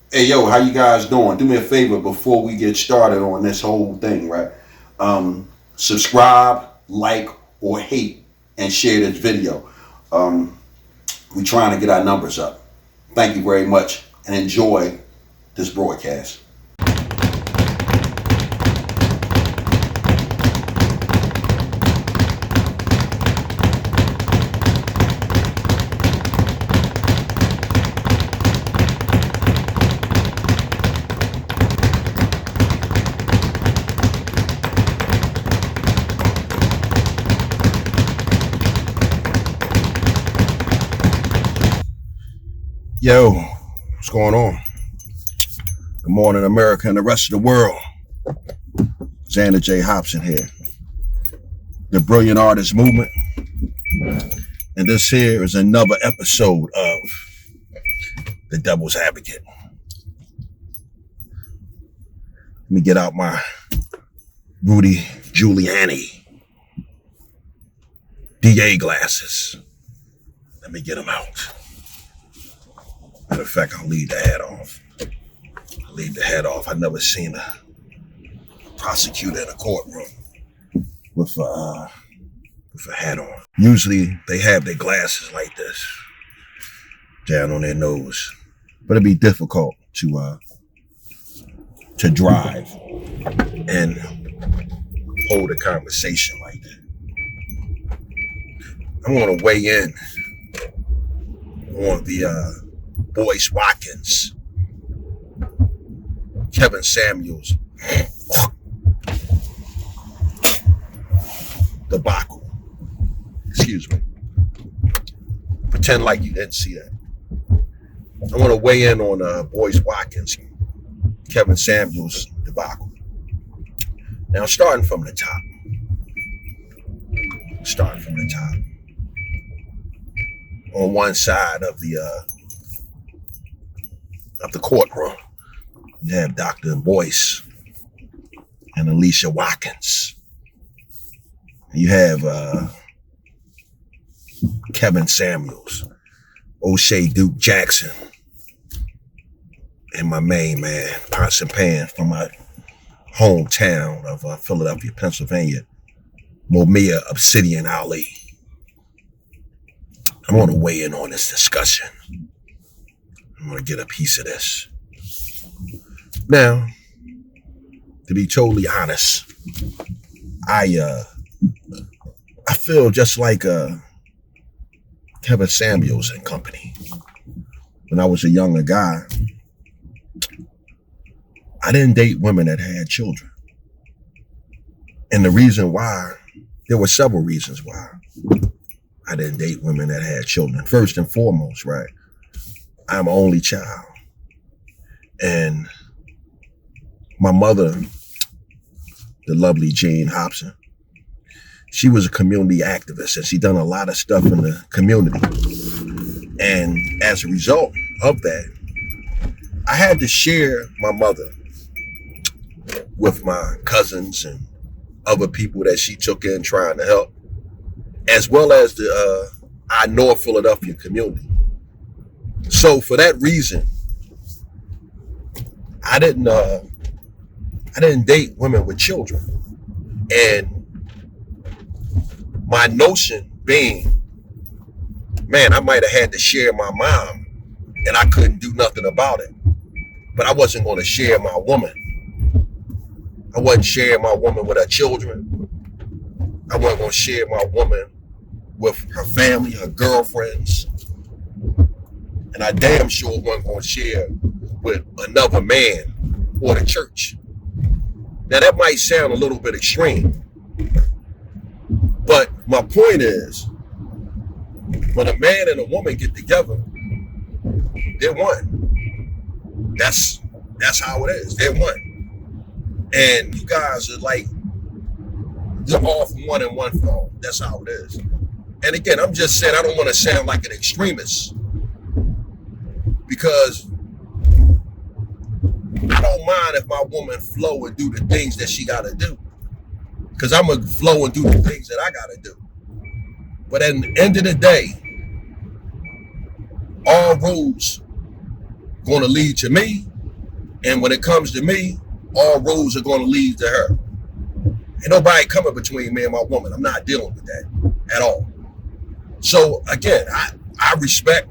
Hey yo, how you guys doing? Do me a favor before we get started on this whole thing, right? Subscribe, like, or hate, and share this video. Um, we're trying to get our numbers up. Thank you very much, and enjoy this broadcast. Yo, what's going on? Good morning, America and the rest of the world. Xander J. Hobson here. The Brilliant Artist Movement. And this here is another episode of The Devil's Advocate. Let me get out my Rudy Giuliani DA glasses. Let me get them out. Matter of fact, I'll leave the hat off. I've never seen a prosecutor in a courtroom with a hat on. Usually they have their glasses like this down on their nose, but it'd be difficult to drive and hold a conversation like that. I want to weigh in on the Boyce Watkins, Kevin Samuels debacle. Excuse me. Pretend like you didn't see that. I want to weigh in on Boyce Watkins, Kevin Samuels debacle. Now, starting from the top. On one side of the courtroom, you have Dr. Boyce and Alicia Watkins. You have Kevin Samuels, O'Shea Duke Jackson, and my main man, Pots and Pan from my hometown of Philadelphia, Pennsylvania, Momia Obsidian Ali. I want to weigh in on this discussion. I want to get a piece of this. Now, to be totally honest, I feel just like Kevin Samuels and company. When I was a younger guy, I didn't date women that had children. And the reason why, there were several reasons why I didn't date women that had children. First and foremost, right, I'm an only child. And my mother, the lovely Jane Hobson, she was a community activist and she done a lot of stuff in the community. And as a result of that, I had to share my mother with my cousins and other people that she took in trying to help, as well as the our North Philadelphia community. So for that reason, I didn't date women with children. And my notion being, man, I might have had to share my mom and I couldn't do nothing about it. But I wasn't going to share my woman. I wasn't sharing my woman with her children. I wasn't going to share my woman with her family, her girlfriends. And I damn sure wasn't going to share with another man or the church. Now that might sound a little bit extreme, but my point is, when a man and a woman get together, they're one. That's how it is. They're one. And you guys are like, you're all for one and one for all. That's how it is. And again, I'm just saying, I don't want to sound like an extremist, because I don't mind if my woman flow and do the things that she got to do, because I'm going to flow and do the things that I got to do. But at the end of the day, all roads going to lead to me, And when it comes to me, all roads are going to lead to her. Ain't nobody coming between me and my woman. I'm not dealing with that at all. So again, I respect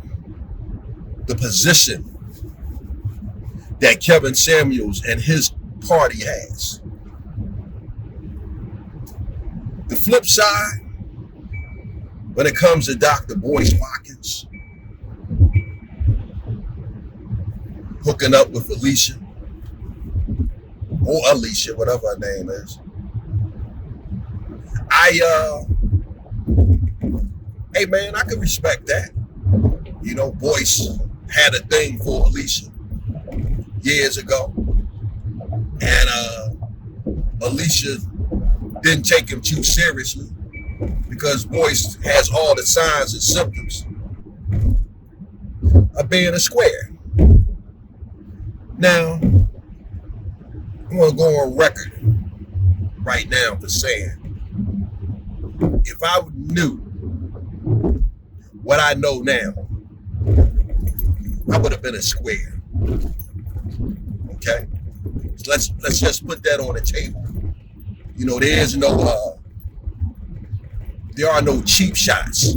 the position that Kevin Samuels and his party has. The flip side, when it comes to Dr. Boyce Watkins hooking up with Alicia, or Alicia, whatever her name is, hey man, I can respect that. You know, Boyce had a thing for Alicia years ago, and Alicia didn't take him too seriously because Boyce has all the signs and symptoms of being a square. Now, I'm going to go on record right now for saying, if I knew what I know now, I would have been a square. Okay? So let's just put that on the table. You know, there are no cheap shots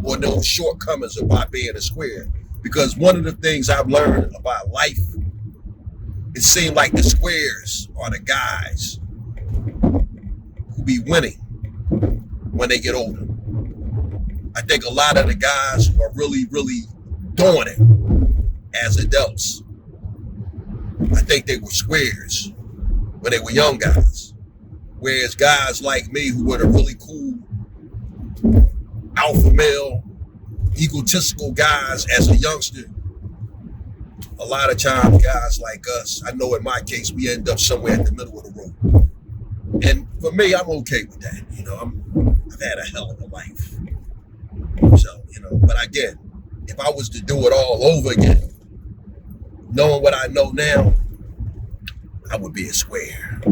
or no shortcomings about being a square. Because one of the things I've learned about life, it seems like the squares are the guys who be winning when they get older. I think a lot of the guys who are really, really doing it as adults, I think they were squares when they were young guys. Whereas guys like me who were the really cool alpha male, egotistical guys as a youngster, a lot of times guys like us, I know in my case, we end up somewhere at the middle of the road. And for me, I'm okay with that. You know, I've had a hell of a life. So, you know, but again, if I was to do it all over again, knowing what I know now, I would be a square.